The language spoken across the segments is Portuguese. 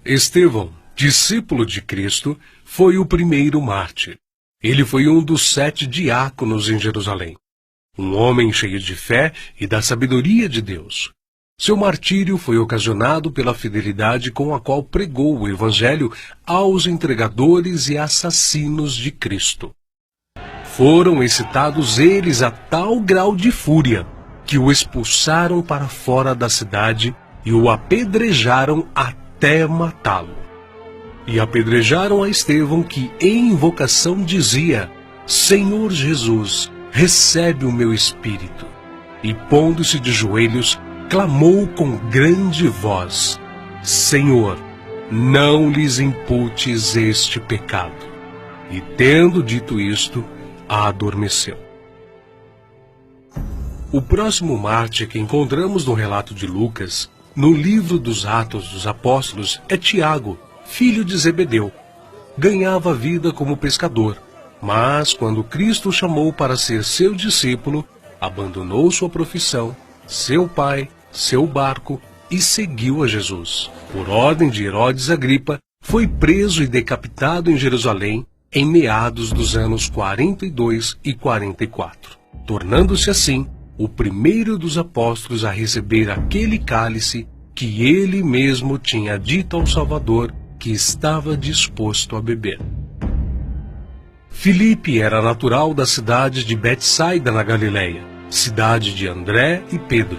Estevão, discípulo de Cristo, foi o primeiro mártir. Ele foi um dos 7 diáconos em Jerusalém. Um homem cheio de fé e da sabedoria de Deus. Seu martírio foi ocasionado pela fidelidade com a qual pregou o Evangelho aos entregadores e assassinos de Cristo. Foram excitados eles a tal grau de fúria que o expulsaram para fora da cidade e o apedrejaram até matá-lo. E apedrejaram a Estevão, que em invocação dizia: Senhor Jesus, recebe o meu espírito. E pondo-se de joelhos, clamou com grande voz: Senhor, não lhes imputes este pecado. E tendo dito isto, adormeceu. O próximo mártir que encontramos no relato de Lucas, no livro dos Atos dos Apóstolos, é Tiago, filho de Zebedeu. Ganhava vida como pescador, mas quando Cristo o chamou para ser seu discípulo, abandonou sua profissão, seu pai, seu barco e seguiu a Jesus. Por ordem de Herodes Agripa, foi preso e decapitado em Jerusalém em meados dos anos 42 e 44, tornando-se assim o primeiro dos apóstolos a receber aquele cálice que ele mesmo tinha dito ao Salvador que estava disposto a beber. Filipe era natural da cidade de Betsaida, na Galileia, cidade de André e Pedro,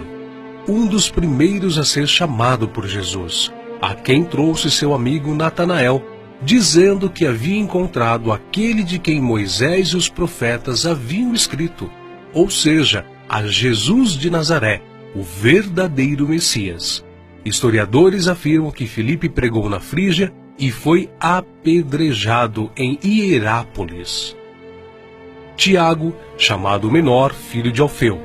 um dos primeiros a ser chamado por Jesus, a quem trouxe seu amigo Natanael, dizendo que havia encontrado aquele de quem Moisés e os profetas haviam escrito, ou seja, a Jesus de Nazaré, o verdadeiro Messias. Historiadores afirmam que Filipe pregou na Frígia e foi apedrejado em Hierápolis. Tiago, chamado Menor, filho de Alfeu,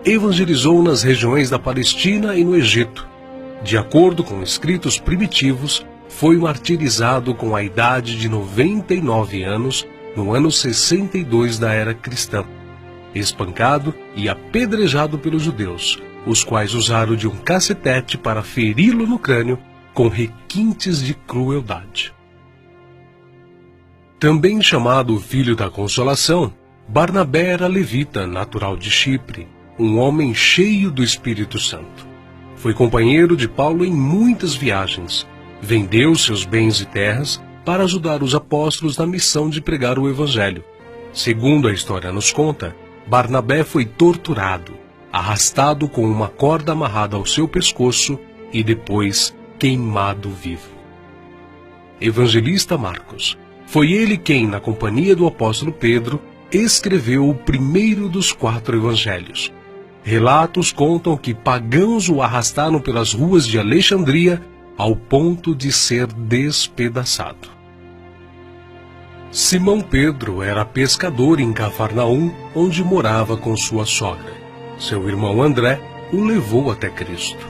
evangelizou nas regiões da Palestina e no Egito. De acordo com escritos primitivos, foi martirizado com a idade de 99 anos, no ano 62 da era cristã, espancado e apedrejado pelos judeus, os quais usaram de um cacetete para feri-lo no crânio com requintes de crueldade. Também chamado Filho da Consolação, Barnabé era levita, natural de Chipre, um homem cheio do Espírito Santo. Foi companheiro de Paulo em muitas viagens, vendeu seus bens e terras para ajudar os apóstolos na missão de pregar o Evangelho. Segundo a história nos conta, Barnabé foi torturado, arrastado com uma corda amarrada ao seu pescoço e depois queimado vivo. Evangelista Marcos. Foi ele quem, na companhia do apóstolo Pedro, escreveu o primeiro dos 4 evangelhos. Relatos contam que pagãos o arrastaram pelas ruas de Alexandria ao ponto de ser despedaçado. Simão Pedro era pescador em Cafarnaum, onde morava com sua sogra. Seu irmão André o levou até Cristo.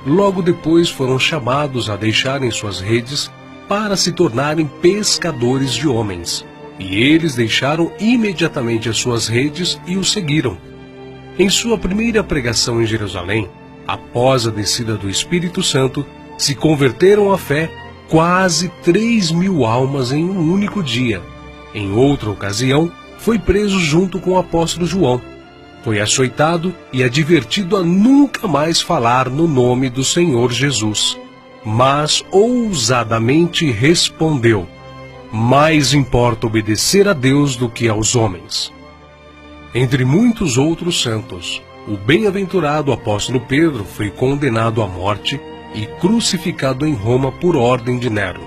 Logo depois foram chamados a deixarem suas redes para se tornarem pescadores de homens, e eles deixaram imediatamente as suas redes e o seguiram. Em sua primeira pregação em Jerusalém, após a descida do Espírito Santo, se converteram à fé quase 3.000 almas em um único dia. Em outra ocasião, foi preso junto com o apóstolo João. Foi açoitado e advertido a nunca mais falar no nome do Senhor Jesus. Mas ousadamente respondeu: mais importa obedecer a Deus do que aos homens. Entre muitos outros santos, o bem-aventurado apóstolo Pedro foi condenado à morte e crucificado em Roma por ordem de Nero.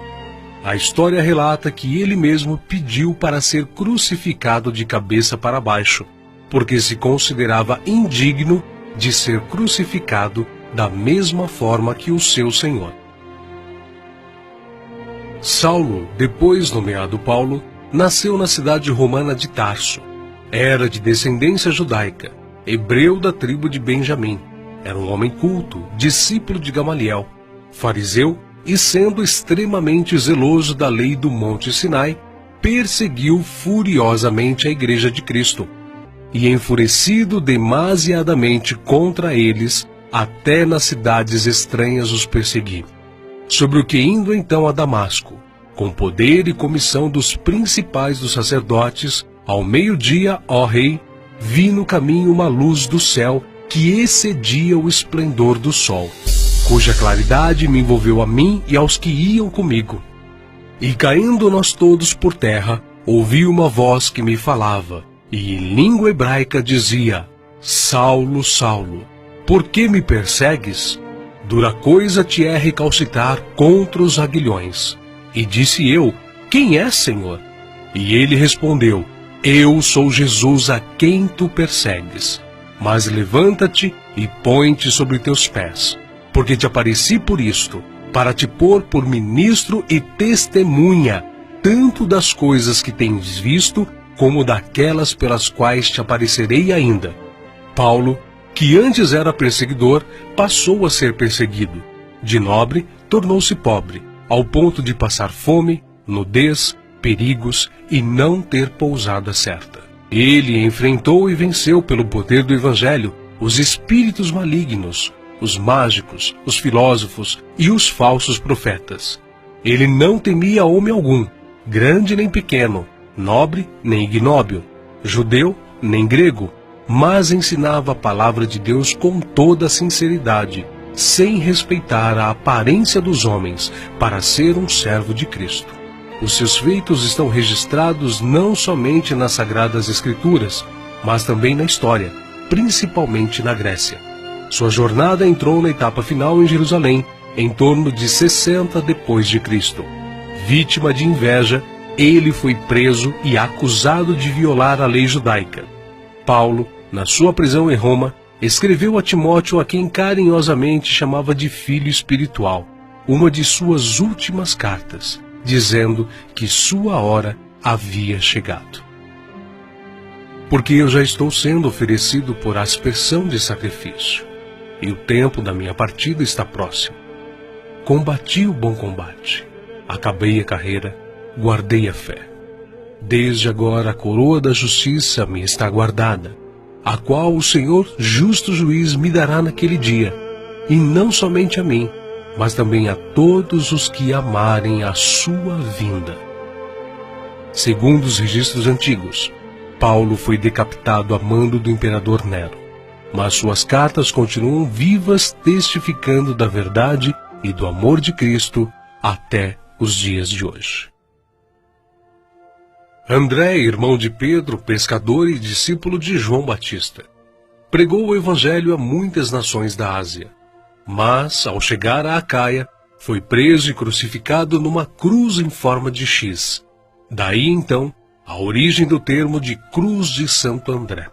A história relata que ele mesmo pediu para ser crucificado de cabeça para baixo, porque se considerava indigno de ser crucificado da mesma forma que o seu Senhor. Saulo, depois nomeado Paulo, nasceu na cidade romana de Tarso. Era de descendência judaica, hebreu da tribo de Benjamim. Era um homem culto, discípulo de Gamaliel, fariseu e, sendo extremamente zeloso da lei do Monte Sinai, perseguiu furiosamente a Igreja de Cristo e, enfurecido demasiadamente contra eles, até nas cidades estranhas os perseguiu. sobre o que indo então a Damasco, com poder e comissão dos principais dos sacerdotes, ao meio-dia, ó rei, vi no caminho uma luz do céu que excedia o esplendor do sol, cuja claridade me envolveu a mim e aos que iam comigo. E caindo nós todos por terra, ouvi uma voz que me falava, e em língua hebraica dizia: Saulo, Saulo, por que me persegues? Dura coisa te é recalcitrar contra os aguilhões. E disse eu: Quem és, Senhor? E ele respondeu: Eu sou Jesus a quem tu persegues. Mas levanta-te e põe-te sobre teus pés, porque te apareci por isto, para te pôr por ministro e testemunha, tanto das coisas que tens visto, como daquelas pelas quais te aparecerei ainda. Paulo, que antes era perseguidor, passou a ser perseguido. De nobre, tornou-se pobre, ao ponto de passar fome, nudez, perigos e não ter pousada certa. Ele enfrentou e venceu pelo poder do Evangelho os espíritos malignos, os mágicos, os filósofos e os falsos profetas. Ele não temia homem algum, grande nem pequeno, nobre nem ignóbil, judeu nem grego, mas ensinava a palavra de Deus com toda a sinceridade, sem respeitar a aparência dos homens, para ser um servo de Cristo. Os seus feitos estão registrados não somente nas Sagradas Escrituras, mas também na história, principalmente na Grécia. Sua jornada entrou na etapa final em Jerusalém, em torno de 60 depois de Cristo. Vítima de inveja, ele foi preso e acusado de violar a lei judaica. Paulo, na sua prisão em Roma, escreveu a Timóteo, a quem carinhosamente chamava de filho espiritual, uma de suas últimas cartas, dizendo que sua hora havia chegado. Porque eu já estou sendo oferecido por aspersão de sacrifício, e o tempo da minha partida está próximo. Combati o bom combate, acabei a carreira, guardei a fé. Desde agora a coroa da justiça me está guardada, a qual o Senhor, justo juiz, me dará naquele dia, e não somente a mim, mas também a todos os que amarem a sua vinda. Segundo os registros antigos, Paulo foi decapitado a mando do imperador Nero, mas suas cartas continuam vivas, testificando da verdade e do amor de Cristo até os dias de hoje. André, irmão de Pedro, pescador e discípulo de João Batista, pregou o Evangelho a muitas nações da Ásia. Mas, ao chegar a Acaia, foi preso e crucificado numa cruz em forma de X. Daí, então, a origem do termo de Cruz de Santo André.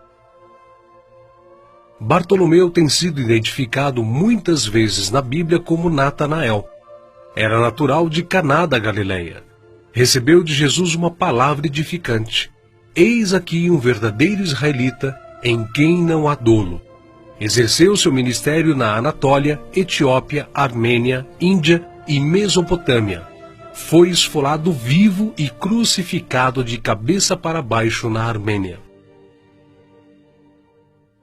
Bartolomeu tem sido identificado muitas vezes na Bíblia como Natanael. Era natural de Caná da Galileia. Recebeu de Jesus uma palavra edificante. Eis aqui um verdadeiro israelita, em quem não há dolo. Exerceu seu ministério na Anatólia, Etiópia, Armênia, Índia e Mesopotâmia. Foi esfolado vivo e crucificado de cabeça para baixo na Armênia.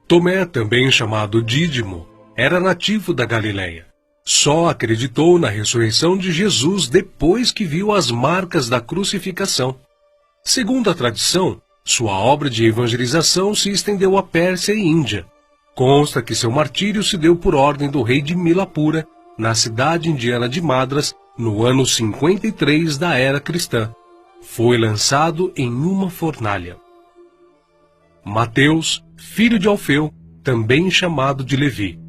Tomé, também chamado Dídimo, era nativo da Galileia. Só acreditou na ressurreição de Jesus depois que viu as marcas da crucificação. Segundo a tradição, sua obra de evangelização se estendeu à Pérsia e Índia. Consta que seu martírio se deu por ordem do rei de Milapura, na cidade indiana de Madras, no ano 53 da era cristã. Foi lançado em uma fornalha. Mateus, filho de Alfeu, também chamado de Levi.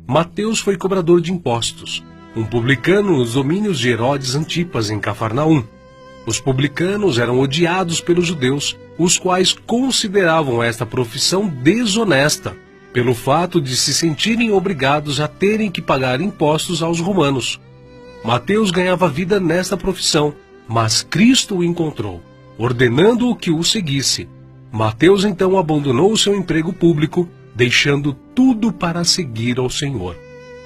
Mateus foi cobrador de impostos, um publicano nos domínios de Herodes Antipas, em Cafarnaum. Os publicanos eram odiados pelos judeus, os quais consideravam esta profissão desonesta, pelo fato de se sentirem obrigados a terem que pagar impostos aos romanos. Mateus ganhava vida nesta profissão, mas Cristo o encontrou, ordenando-o que o seguisse. Mateus então abandonou seu emprego público, deixando tudo para seguir ao Senhor.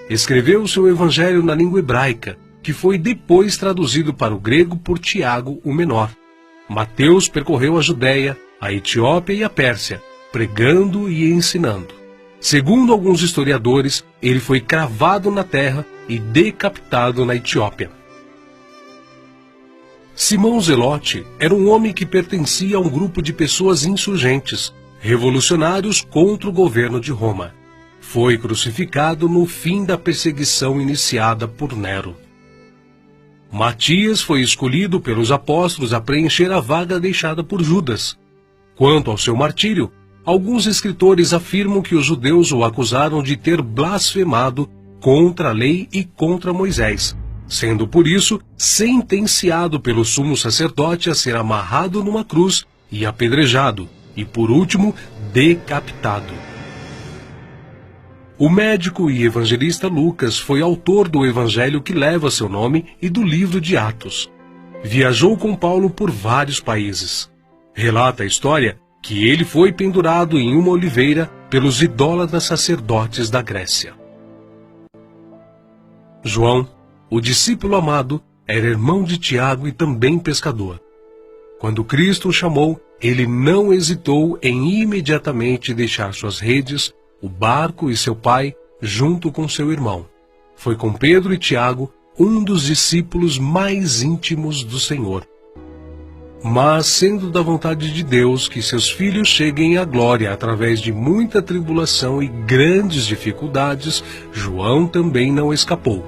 Escreveu seu evangelho na língua hebraica, que foi depois traduzido para o grego por Tiago o Menor. Mateus percorreu a Judéia, a Etiópia e a Pérsia, pregando e ensinando. Segundo alguns historiadores, ele foi cravado na terra e decapitado na Etiópia. Simão Zelote era um homem que pertencia a um grupo de pessoas insurgentes, revolucionários contra o governo de Roma. Foi crucificado no fim da perseguição iniciada por Nero. Matias foi escolhido pelos apóstolos a preencher a vaga deixada por Judas. Quanto ao seu martírio, alguns escritores afirmam que os judeus o acusaram de ter blasfemado contra a lei e contra Moisés, sendo por isso sentenciado pelo sumo sacerdote a ser amarrado numa cruz e apedrejado, e por último, decapitado. O médico e evangelista Lucas foi autor do evangelho que leva seu nome e do livro de Atos. Viajou com Paulo por vários países. Relata a história que ele foi pendurado em uma oliveira pelos idólatras sacerdotes da Grécia. João, o discípulo amado, era irmão de Tiago e também pescador. Quando Cristo o chamou, ele não hesitou em imediatamente deixar suas redes, o barco e seu pai, junto com seu irmão. Foi com Pedro e Tiago, um dos discípulos mais íntimos do Senhor. Mas, sendo da vontade de Deus que seus filhos cheguem à glória através de muita tribulação e grandes dificuldades, João também não escapou.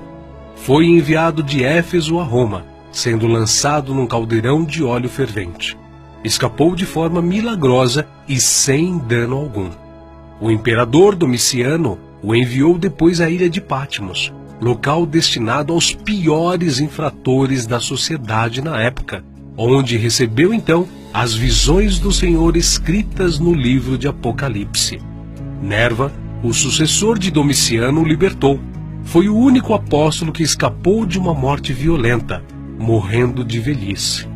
Foi enviado de Éfeso a Roma, sendo lançado num caldeirão de óleo fervente. Escapou de forma milagrosa e sem dano algum. O imperador Domiciano o enviou depois à ilha de Patmos, local destinado aos piores infratores da sociedade na época, onde recebeu então as visões do Senhor escritas no livro de Apocalipse. Nerva, o sucessor de Domiciano, o libertou. Foi o único apóstolo que escapou de uma morte violenta, morrendo de velhice.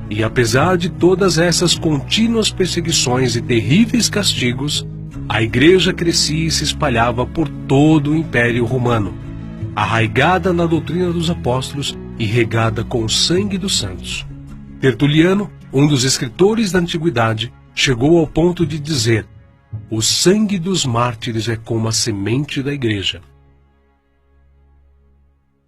E apesar de todas essas contínuas perseguições e terríveis castigos, a igreja crescia e se espalhava por todo o Império Romano, arraigada na doutrina dos apóstolos e regada com o sangue dos santos. Tertuliano, um dos escritores da antiguidade, chegou ao ponto de dizer: "O sangue dos mártires é como a semente da igreja."